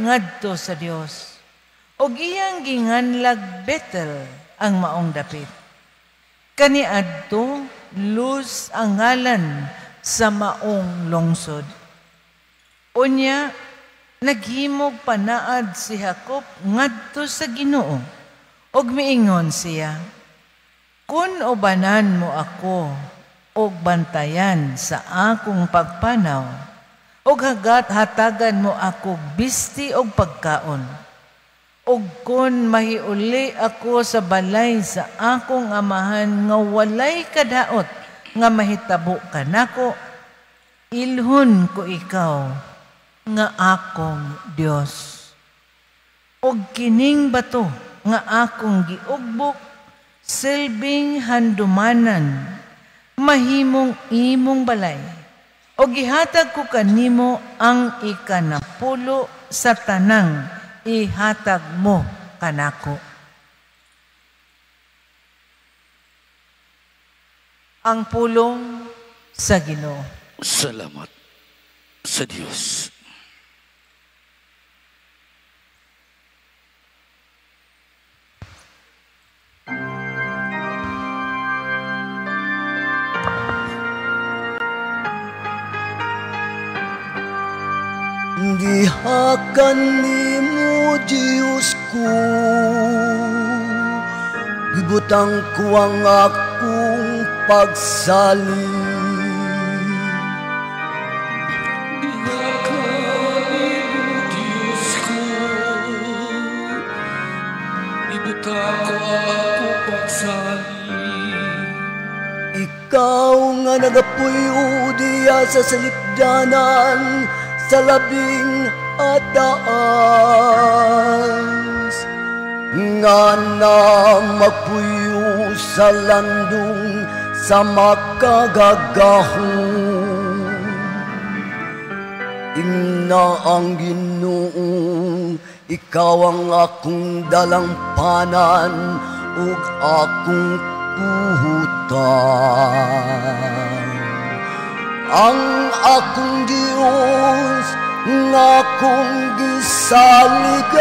ngadto sa Dios. Og iyang ginganlag Bethel ang maong dapit. Kaniadto Luz ang ngalan sa maong lungsod. Unya, naghimog panaad si Jacob ngadto sa Ginoo, og miingon siya, "Kun ubanan mo ako, og bantayan sa akong pagpanaw, og hatagan mo ako bisti og pagkaon, og kun mahiuli ako sa balay sa akong amahan nga walay kadaot nga mahitabo kanako, ilhon ko ikaw nga akong Dios. Og kining bato nga akong giugbok, silbing handumanan, mahimong imong balay. O gihatag ko kanimo ang ikanapulo sa tanang ihatag mo kanako." Ang pulong sa Ginoo. Salamat sa Diyos. Gihakan nimo Diyos ko, gibutang ko ang akong pagsalig. Gihakan nimo Diyos ko, gibutang ko ang akong pagsalig. Ikaw nga nagapuyo diya sa salipdanan, sa labing ataas, nga na magpuyo sa landong sa makagagahong. Ina ang Ginoo, ikaw ang akong dalampanan ug akong puhutan. Ang akong Diyos nga akong gisaligan.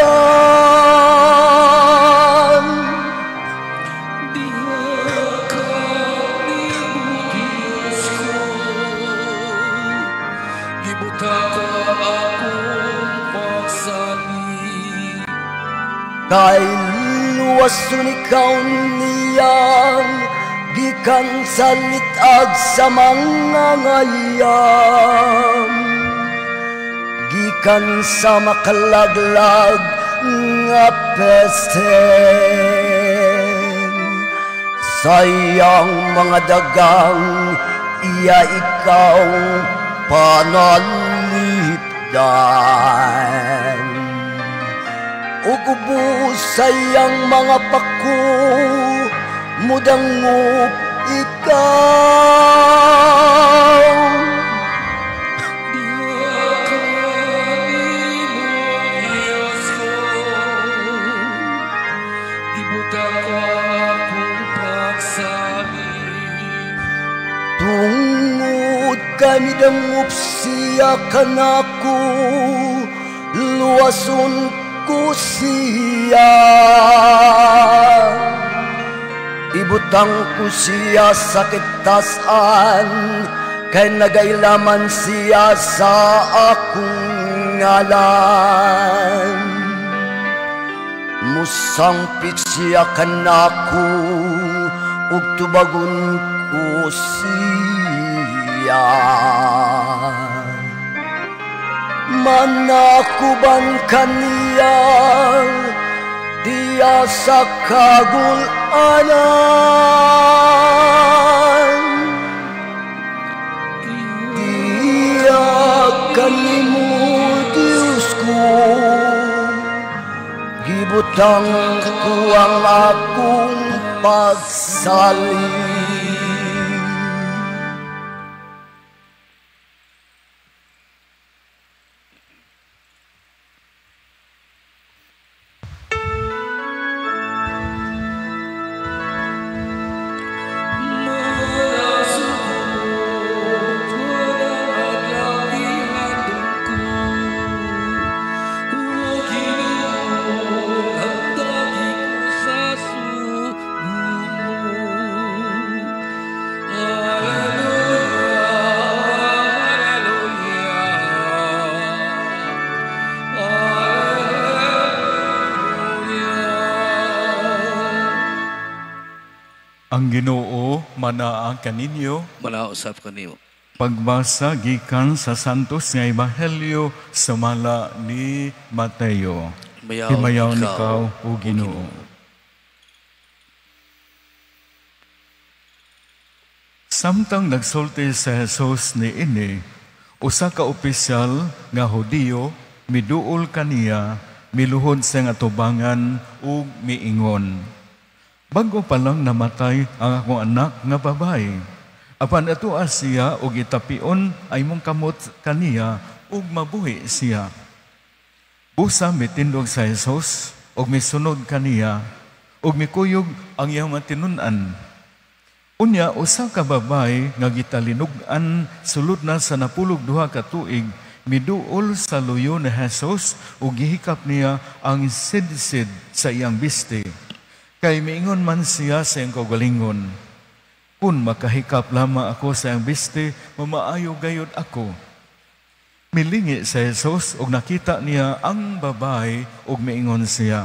Dihakan nimo Diyos ko, gibutang ko ang akong pagsalig. Kay luwason ikaw niyang gikan sa litag sa mga ngayam, gikan sa makalaglag nga pesten. Sayang mga dagang iya ikaw panalipdan, ug ubos sayang mga pako mudangup ikaw. Dihakan nimo Diyos ko, gibutang ko ang akong pagsalig. Tungod kami dangup siya kanako, luwason ko siya. Ibutang ko siya sa kitasan, kay nagailaman siya sa akong ngalan. Musampit siya kanako, ug tubagon ko siya. Manakuban kaniya diya sa kagulanan. Diya kanimo Diyos ko, gibutang ko ang akong pagsalig. Ang Ginoo manaa kaninyo. Manausap kanimo. Pagbasa gikan sa Santos nga Ebanghelyo sumala ni Mateo. Himayaw nikaw o Ginoo. Samtang nagsulti sa Jesus ni ini, usa ka opisyal nga Hudiyo miduol kaniya, miluhod sa nga tubangan ug miingon. Bago pa lang namatay ang akong anak nga babae. Apan atua siya og itapion ay mong kamot kaniya ug mabuhi siya. Busa mitindog sa Jesus og misunod kaniya ug mikuyog ang iyang matinun-an. Unya usa ka babae nga gitalinog-an sulod na sa 12 ka tuig miduol sa luyo ni Jesus ug gihikap niya ang sidsid sa iyang biste. Kay miingon man siya sa iyang kaugalingon, kung makahikap lamang ako sa iyang biste, mamaayo gayod ako. Milingi sa Jesus ug nakita niya ang babae ug miingon siya,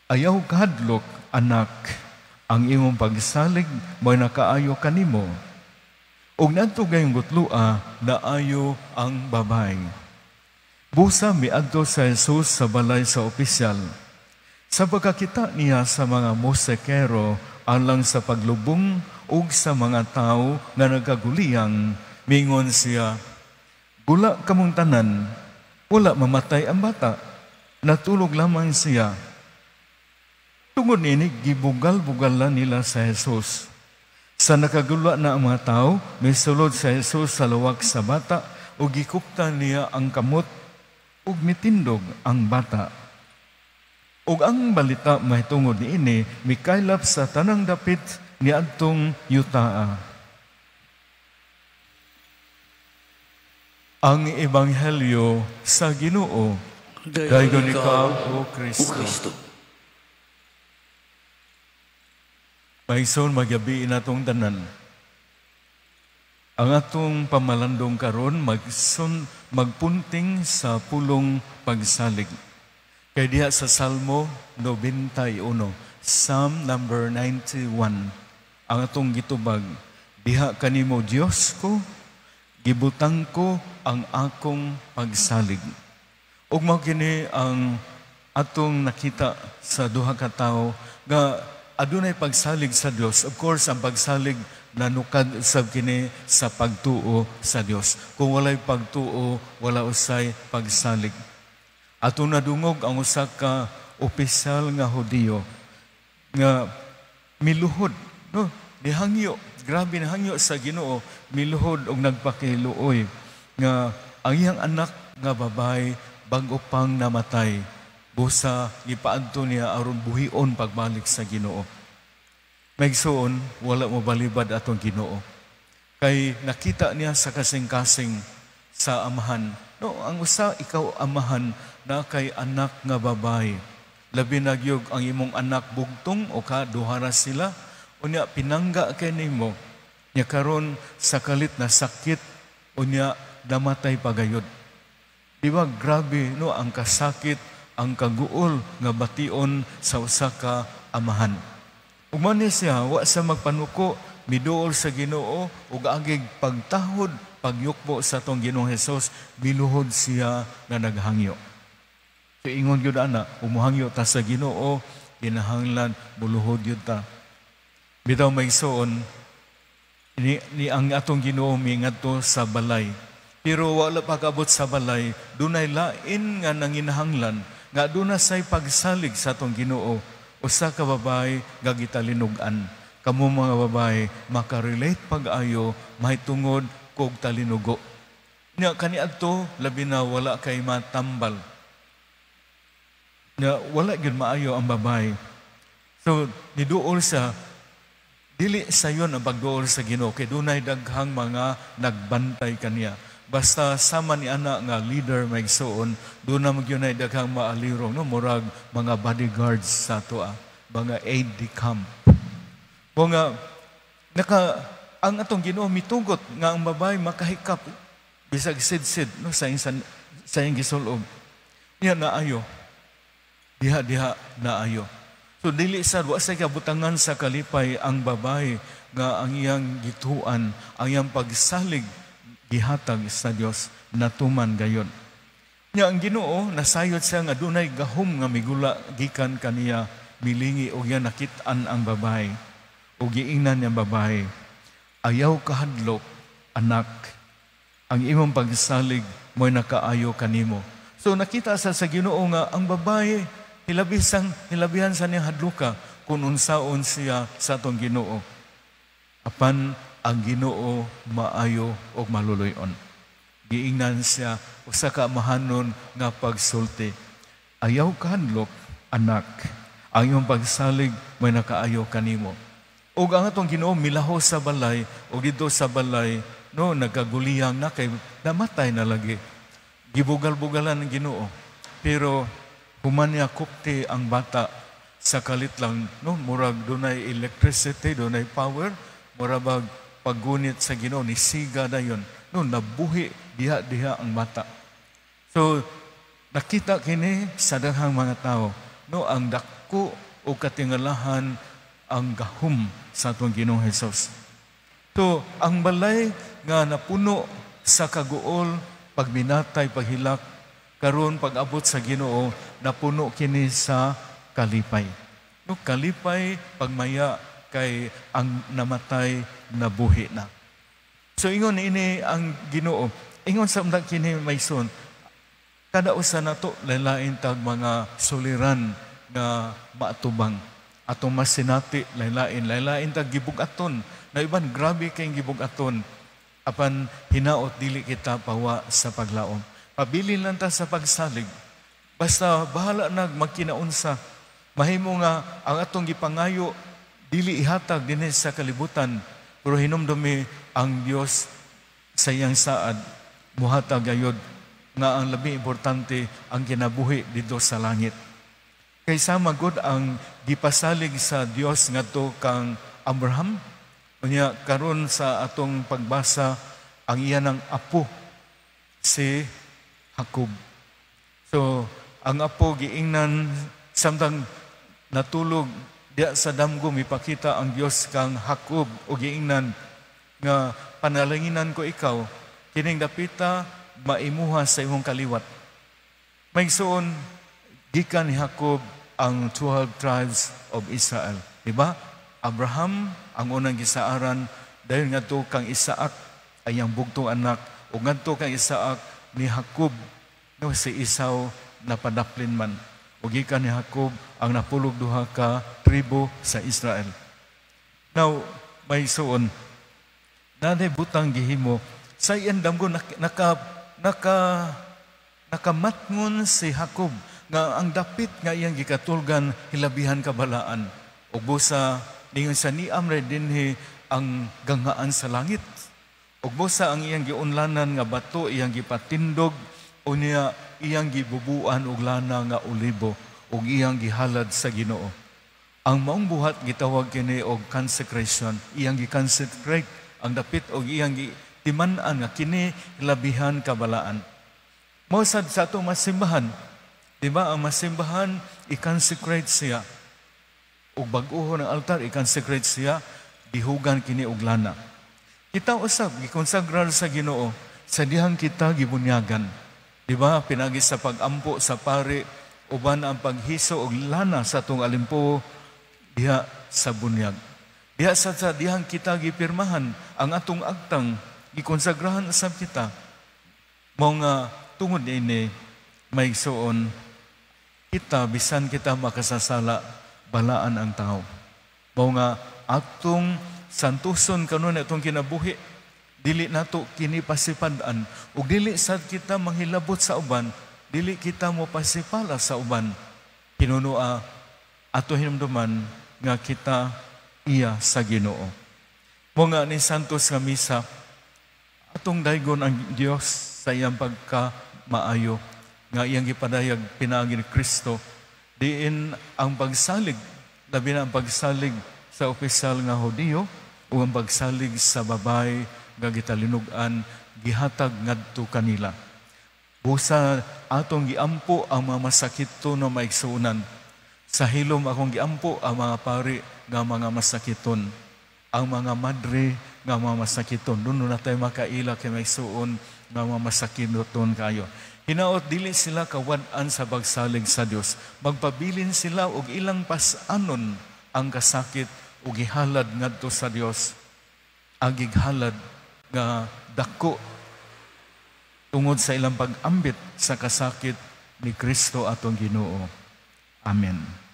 ayaw kahadlok, anak, ang imong pagsalig mo'y nakaayo kanimo. Ug nadto gayong gutlua, naayo ang babae. Busa miadto sa Jesus sa balay sa opisyal. Sa pagkakita niya sa mga mosekero alang sa paglubong ug sa mga tao nga nagkaguliyang, mingon siya, gula kamong tanan, wala mamatay ang bata, natulog lamang siya. Tungod nini, gibugal-bugalan nila sa Jesus. Sa nakagula na ang mga tao, may sulod sa Jesus sa luwak sa bata ug gikuptan niya ang kamot ug mitindog ang bata. Ug ang balita mahitungod niini mikaylap sa tanang dapit niadtong yutaa. Ang Ebanghelyo sa Ginoo. Dayon ikaw o Kristo. Maigsoon magabi natong tanan. Ang atong pamalandong karon magpunting sa pulong pagsalig. Kaya diha sa Salmo 91, Psalm number 91, ang atong gitubag, diha kanimo Dios ko, gibutang ko ang akong pagsalig. Ug mao kini ang atong nakita sa duha ka tawo nga adunay pagsalig sa Dios. Of course, ang pagsalig nanukad sab kini sa pagtuo sa Dios. Kung walay pagtuo, wala usay pagsalig. Ato nadungog ang usa ka opisyal nga Hudiyo nga miluhod, no? Nihangyo, grabe nahangyo sa Ginoo, miluhod og nagpakiluoy nga ang iyang anak nga babae bag-o pang namatay. Busa gipaadto niya aron buhion pagbalik sa Ginoo. Maigsoon, wala mo balibad atong Ginoo. Kay nakita niya sa kasing-kasing sa amahan. No, ang usa ikaw amahan na kay anak nga babae. Labi nagyog ang imong anak bugtong o duhara sila. Unya pinangga kay nimo. Nya karon sa kalit na sakit unya namatay pagayod. Di ba grabe no ang kasakit, ang kaguol nga bation sa usa ka amahan. Ug man siya wa sa magpanuko miduol sa Ginoo ug agig pagtahod pagyukbo sa tong Ginoong Hesus, biluhod siya na naghangyo. So ingon gyud ana, umuhangyo ta sa Ginoo, kinahanglan buluhod gyud ta. Bitaw maigsoon ni ang atong Ginoo miingadto sa balay. Pero wala pa kabot sa balay, dunay lain nga nanginahanglan nga aduna say pagsalig sa atong Ginoo. Usa ka babae nga gitalinog-an. Kamo mga babae makarelate pag-ayo mahitungod kog talinugo. Nya kaniadto labi na wala kay matambal. Nya wala gyud maayo ang babae. So niduol sa dili sayon ang pagduol sa Ginoo kay dunay daghang mga nagbantay kaniya. Basta sama ni ana nga leader maigsoon, do na magyunay daghang maalirong no murag mga bodyguards sa toa, mga aide de camp. Nga ang atong Ginoo mitugot nga ang babae makahikap bisag sid-sid no sa iyang gisulob. Diha naayo. Diha naayo. So dili sad wa say kabutangan sa kalipay ang babae nga ang iyang gituan, ang iyang pagsalig gihatag sa Dios natuman gayon. Nya ang Ginoo nasayod siya nga dunay gahom nga migula gikan kaniya milingi og iya nakit-an ang babae og giingnan niya babae. Ayaw kahadlok anak, ang imong pagsalig mo'y nakaayo kanimo. So nakita sa Ginoo nga ang babae hilabihan sa niyang hadluka kung unsaon siya sa atong Ginoo. Apan ang Ginoo maayo og maluluyon. Giingnan siya usa ka mahanon nga pagsulti. Ayaw kahadlok anak, ang iyong pagsalig may nakaayo kanimo. Og ang atong Ginoo milaho sa balay og dito sa balay no nagaguliyang na kay namatay na lagi. Gibugal-bugalan ang Ginoo. Pero human niya kupti ang bata sa kalit lang no murag dunay electricity, dunay power, murag paggunit sa Ginoo ni siga dayon. No nabuhi diha ang bata. So nakita kini sa daghang mga tao no ang dako o katingalahan ang gahom sa atong Ginoong Hesus. So ang balay nga napuno sa kaguol, pagminatay, paghilak, karon pag-abot sa Ginoo napuno kini sa kalipay. No kalipay pagmaya kay ang namatay nabuhi na. So ingon ini ang Ginoo. Ingon sa undak kini mayson. Kada usa nato lain-lain tag mga suliran nga maatubang. Atong masinati lain-lain tag gibugaton. Na iban grabe kay gibugaton. Apan hinaot dili kita pawa sa paglaom. Pabilin lang ta sa pagsalig. Basta bahala nag magkinaunsa. Mahimo nga ang atong gipangayo dili ihatag dinhi sa kalibutan. Pero hinumdumi ang Dios sa iyang saad muhatag gayud nga ang labi importante ang kinabuhi dito sa langit. Kaysa magod ang gipasalig sa Dios ngadto kang Abraham, unya karon sa atong pagbasa ang iya ng apo si Jacob. So ang apo giingnan samtang natulog diya sa damgo mipakita ang Dios kang Jacob o giingnan nga panalanginan ko ikaw kining dapita maimuha sa imong kaliwat. Maigsoon gikan ni Jacob ang 12 tribes of Israel. Diba? Abraham ang unang gisaaran dahil ngadto kang Isaac ay ang bugtong anak o ngadto kang Isaac ni Jacob no si Esau napadaplin man. O gikan ni Jacob ang napulog duha ka tribo sa Israel. Now, maigsoon nanay butang gihimo sa iyang damgo nakamatngon si Jacob nga ang dapit nga iyang gikatulgan hilabihan kabalaan ug busa ningon sa niam ra dinhi ang gangaan sa langit ug busa ang iyang giunlanan nga bato iyang gipatindog o niya iyang gibubuan og lana nga olibo ug iyang gihalad sa Ginoo. Ang maong buhat gitawag kini og consecration, iyang gi-consecrate ang dapit og iyang timan-an nga kini labihan kabalaan. Mao sad sa atong masimbahan, di ba ang masimbahan i-consecrate siya. Og bag-o ng altar i-consecrate siya, dihugan kini og lana. Kita usab gikonsagrar sa Ginoo sa dihang kita gibunyagan. Di ba pinagi sa pagampo sa pari uban ang paghiso og lana sa atong alimpo diha sa bunyag. Diha sa dihang kita gipirmahan ang atong agtang gikonsagrahan usab kita. Mao nga tungod ini maigsoon kita bisan kita makasasala balaan ang tao. Mao nga atong santuson kanon atong kinabuhi dili nato kini pasipad-an ug dili sad kita manghilabot sa uban, dili kita mo pasipala sa uban. Kinunua ato hinumduman nga kita iya sa Ginoo. Mo nga ni santos nga misa atong daygon ang Dios sa iyang pagkamaayo nga iyang gipadayag pinaagi ni Kristo diin ang pagsalig labi na ang pagsalig sa opisyal nga Hudiyo o ang pagsalig sa babay nga gitalinugan gihatag ngadto kanila. Busa atong giampo ang mga masakit to na maigsuunan. Sa hilom akong giampo ang mga pari nga mga masakiton, ang mga madre nga mga masakiton. Doon na tayo makaila kay may suon nga mga masakiton kayo. Hinaot dili sila kawad-an sa pagsalig sa Dios. Magpabilin sila og ilang pas-anon ang kasakit ug gihalad ngadto sa Dios. Ang gighalad nga dako tungod sa ilang pag-ambit sa kasakit ni Kristo atong Ginoo. Amen.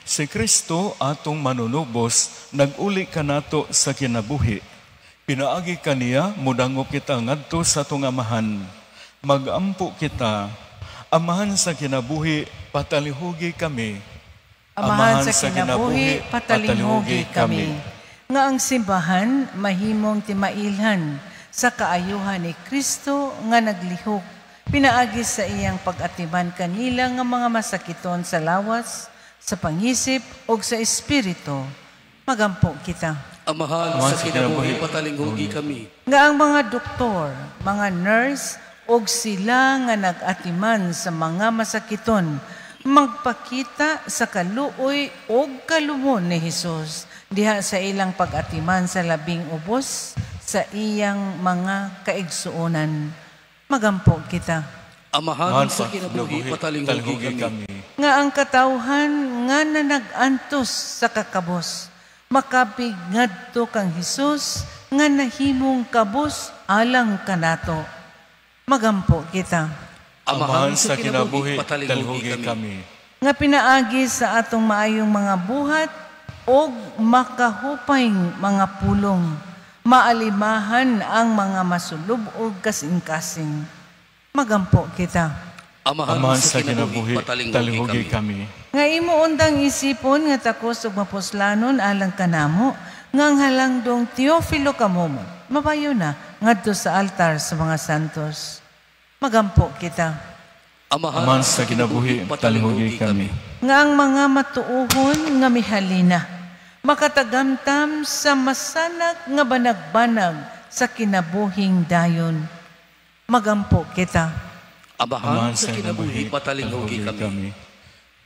Si Kristo atong manunubos, nag-uli kanato sa kinabuhi. Pinaagi kaniya, mudangop kita ngadto sa atong amahan. Magampo kita, amahan sa kinabuhi, patalihugi kami. Amahan sa kinabuhi, patalihugi kami. Nga ang simbahan, mahimong timailhan sa kaayuhan ni Kristo nga naglihok. Pinaagi sa iyang pag-atiman kanila nga mga masakiton sa lawas, sa pangisip o sa espiritu. Magampo kita. Amahan sa kinabuhi, patalinghugi kami. Nga ang mga doktor, mga nurse, o sila nga nag-atiman sa mga masakiton, magpakita sa kaluoy o kalumon ni Jesus diha sa ilang pag-atiman sa labing ubos sa iyang mga kaigsuonan. Magampo kita. Amahan sa kinabuhi, patalinghugi kami. Nga ang katawhan nga na nag-antos sa kakabos, makapig ngadto kang Jesus nga nahimong kabos alang kanato. Magampo kita. Amahan sa kinabuhi, patalinghugi kami. Nga pinaagi sa atong maayong mga buhat o makahupayng mga pulong, maalimahan ang mga masulob o kasing-kasing. Magampo kita. Amahan sa kinabuhi, patalinghugi kami. Nga imo undang isipon nga takos ug mapuslanon alang kanamo, nga ang halangdong Teofilo kamomo, mabayo na ngadto sa altar sa mga santos. Magampo kita. Amahan sa kinabuhi, patalinghugi kami. Nga ang mga matuuhon nga mihalina, makatagamtam sa masanak nga banag-banag sa kinabuhing dayon. Magampo kita. Amahan sa kinabuhi, patalinghugi kami.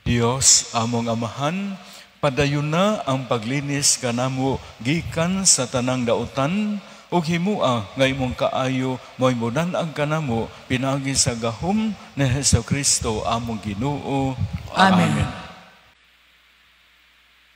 Dios, among amahan, padayon na ang paglinis kanamo gikan sa tanang dautan ug himua nga imong kaayo mo'y mudan-ag kanamo pinagi sa gahom ni Hesukristo among Ginoo. Amen.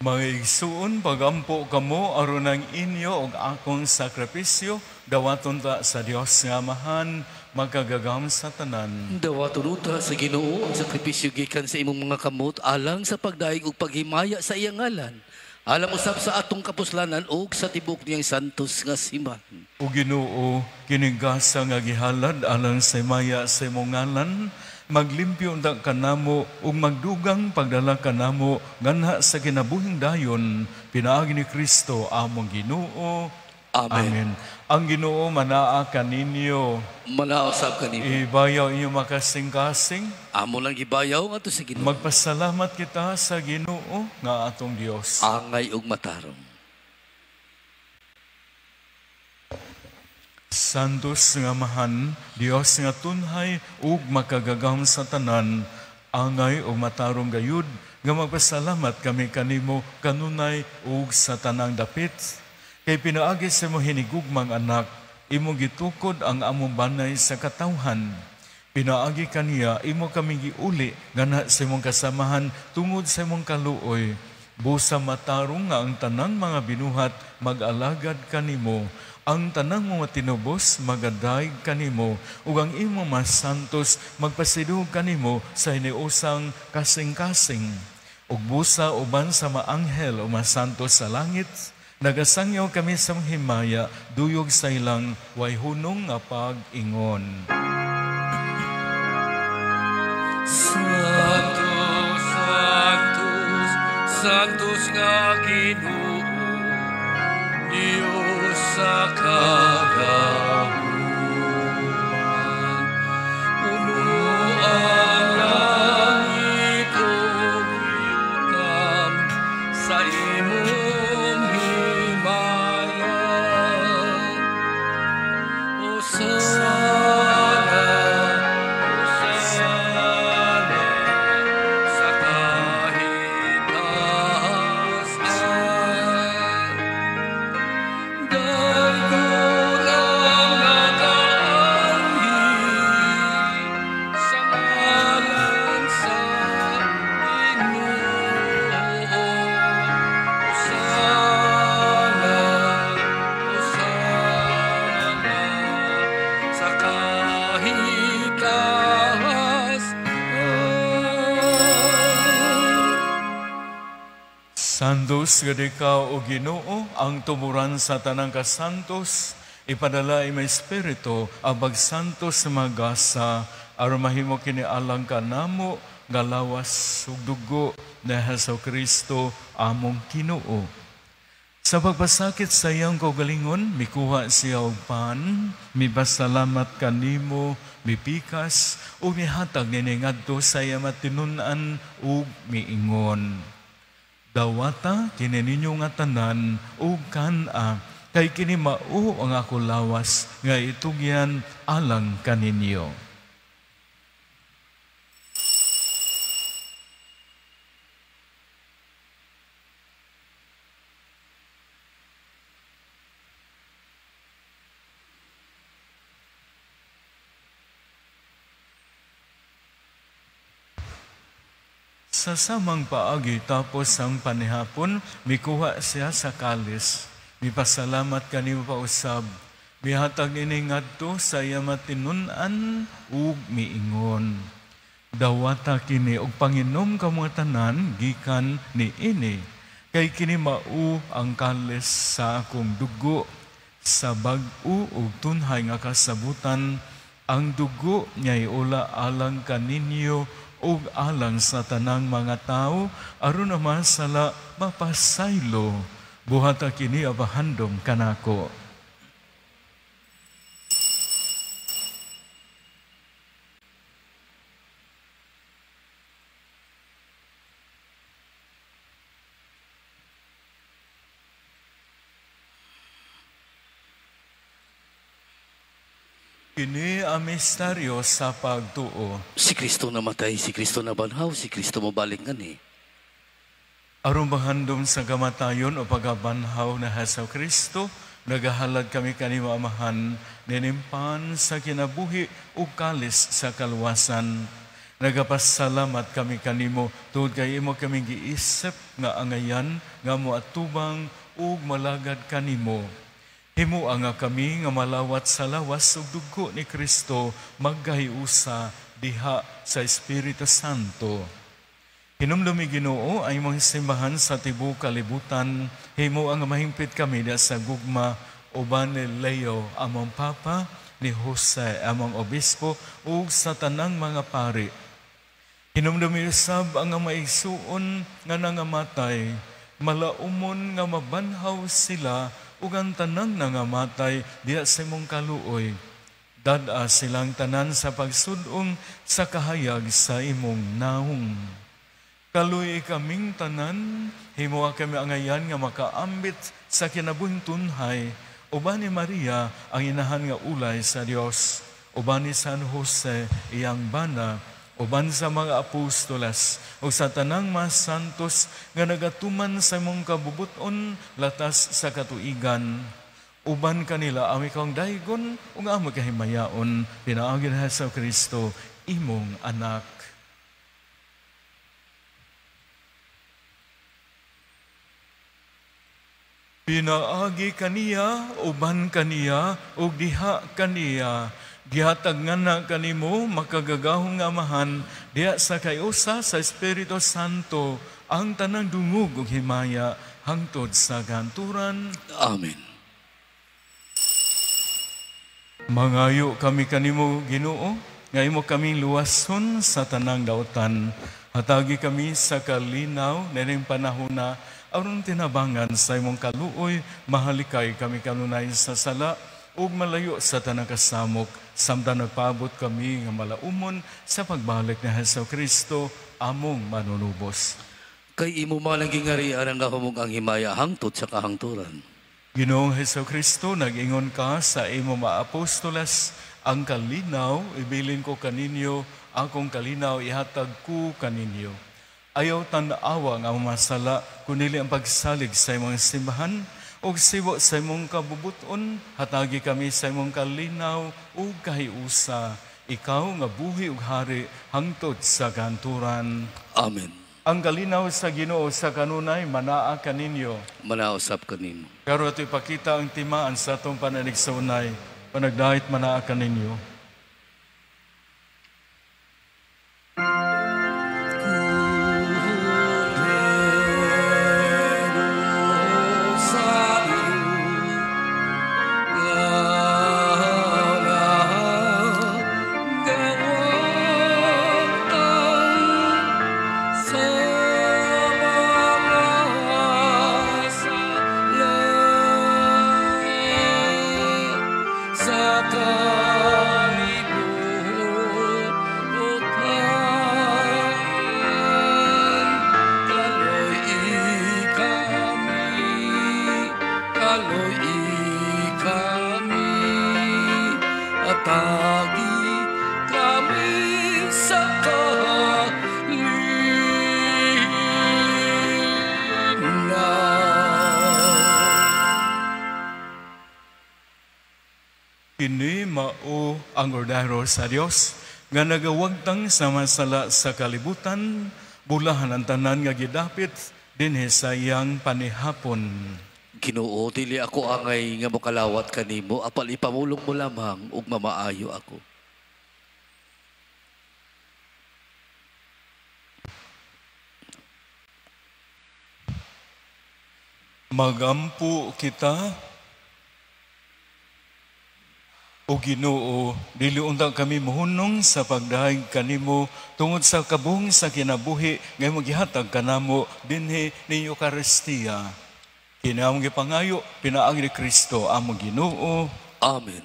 Maigsuon pagampo kamo aron ang inyo ug akong sakripisyo dawaton ta sa Dios nga amahan magkagagam sa tanan. Dawaton uta sa Ginoo ang sakripisyo gikan sa imong mga kamot alang sa pagdaig ug paghimaya sa iyang ngalan. Alang usab sa atong kapuslanan ug sa tibok niyang santos nga simbahan. O Ginoo, kinigasa nga gihalad alang sa maya sa imong ngalan, maglimpyo unta kanamo ug magdugang pagdala kanamo nganha sa kinabuhing dayon pinaagi ni Kristo among Ginoo. Amen. Ang Ginoo manaa kaninyo. Manaosab kanimo. Ibayaw inyo makasing-kasing. Amo lang gibayaw ngadto sa Ginoo. Magpasalamat kita sa Ginoo nga atong Dios. Angay ug matarong. Santos nga mahan, Dios nga tunhay ug makagagam sa tanan, angay ug matarong gayud nga magpasalamat kami kanimo kanunay ug sa tanang dapit. Kay pinaagi sa mo hinigugmang anak, imo gitukod ang among banay sa katawhan. Pinaagi kaniya, imo kami giuli ngana sa imong kasamahan tungod sa imong kaluoy. Busa matarong nga ang tanang mga binuhat mag-alagad kanimo. Ang tanang mga tinubos magadayeg kanimo ug ang imong mga santos magpasidug kanimo sa iniusang kasing-kasing. Ug busa uban sa mga anghel o mga santos sa langit, nagasangyaw kami sa himaya, duyog sa ilang way hunong nga pag-ingon. Santos, Santos, Santos nga Ginoo, Diyos sa kagahuan. Santos gid ikaw o Ginoo ang tumuran sa tanang kasantos, ipadala may espiritu abag santos magasa aron mahimo kini alang kanamo nga lawas ug dugo ni Hesukristo among Ginoo. Sa pagpasakit sa iyang kaugalingon, mikuha siya og pan, mipasalamat kanimo, mipikas ug mihatag nini ngadto sa iya matinun-an ug miingon. Dawata kini ninyo nga tanan ug kana kay kini mao ang ako lawas nga itugyan alang kaninyo. Sa samang paagi tapos ang panihapon, mikuha siya sa kalis. Mipasalamat kanimo pa usab. Mihatag ini ngadto sa iya matinun-an ug miingon. Dawata kini og panginom ka mga tanan gikan ni ini. Kay kini mao ang kalis sa akong dugo sa bag-o ug tunhay nga kasabutan. Ang dugo niya'y ula alang kaninyo ug alang sa tanang mga tao aron naman sala mapasaylo buhata kini abahandom kanako. Kini ang misteryo sa pagtuo. Si Kristo namatay, si Kristo nabanhaw, si Kristo mabalik ngani. Aron bahandom sa kamatayon o pagabanhaw na Hesukristo, nagahalad kami kanimo amahan, ninimpan sa kinabuhi o kalis sa kalwasan. Nagapasalamat kami kanimo, tuod kay imo kami giisip nga angayan, nga moatubang ug malagad kanimo. Himo nga kami nga malawat sa lawas ug dugo ni Kristo maggahiusa diha sa Espiritu Santo. Hinumdumi Ginoo ay mga simbahan sa tibuok kalibutan. Himo ang mahimpit kami diha sa gugma uban ni Leo among Papa, ni Jose among Obispo ug sa tanang mga pari. Hinumdumi usab ang maigsuon nga nangamatay, malaumon nga mabanhaw sila ug ang tanang nangamatay diya sa imong kaluoy. Dada silang tanan sa pagsudong sa kahayag sa imong naong. Kaluoy kaming tanan, himo kami angayan nga makaambit sa kinabuhing tunhay, uban ni Maria ang inahan nga ulay sa Dios, uban ni San Jose iyang bana, uban sa mga apostolas o sa tanang mas santos nga nagatuman sa imong kabubuton latas sa katuigan. Uban kanila ang ikang daygon ug among kahimayaon pinaagi ni Hesukristo imong anak. Pinaagi kaniya, uban kaniya, ug diha kaniya. Gihatag nga na kanimo makagagahong nga amahan diha sa kayusa sa Espiritu Santo ang tanang dungog ug himaya hangtod sa ganturan. Amen. Mangayo kami kanimo Ginoo, nga imo kaming luwason sa tanang daotan. Hatagi kami sa kalinaw nining panahona aron tinabangan sa imong kaluoy, mahalikay kami kanunay sa sala ug malayo sa tanang kasamok, samtang nagpaabot kami nga malaumon sa pagbalik ni Hesukristo among manunubos. Kay imo man ang gingarian ang gahumog ang himaya hangtod sa kahangturan. Ginoong Hesus Kristo, nag-ingon ka sa imo mga apostolas, ang kalinaw, ibilin ko kaninyo, akong kalinaw, ihatag ko kaninyo. Ayaw tanawa nga masala, kunili ang pagsalig sa imong simbahan, o siwo sa imong kabubuton, hatagi kami sa imong kalinaw, o kahiusa, ikaw nga buhi ug hari, hangtod sa kanturan. Amen. Ang kalinaw sa Ginoo sa kanunay, manaa kaninyo. Manausap kanimo. Pero ito ipakita ang timaan sa atong pananig sa unay, panagdahit manaa kaninyo. Kini mao ang ordinaryo sa Dios nga nagawagtang sa masala sa kalibutan, bulahan ang tanan nga gidapit dinhi sa iyang panihapon. Ginoo, dili ako angay nga mokalawat kanimo, apal ipamulong mo lamang ug mamaayo ako. Magampo kita o Ginoo, dili unta kami mohunong sa pagdahig kanimo tungod sa kabung sa kinabuhi nga magihatag kanamo dinhi ni Eucharistia. Kinaamong gipangayo pinaagi ni Kristo among Ginoo. Amen.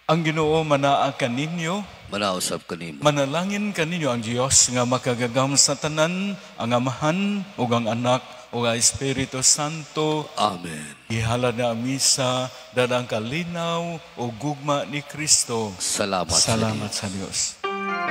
Ang Ginoo manaa kaninyo, manausap kanimo. Manalangin kaninyo ang Dios nga makagagam sa tanan, ang Amahan ug ang Anak ug ang Espiritu Santo. Amen. Ihalad na ang misa, dadang kalinaw o gugma ni Kristo. Salamat sa Diyos.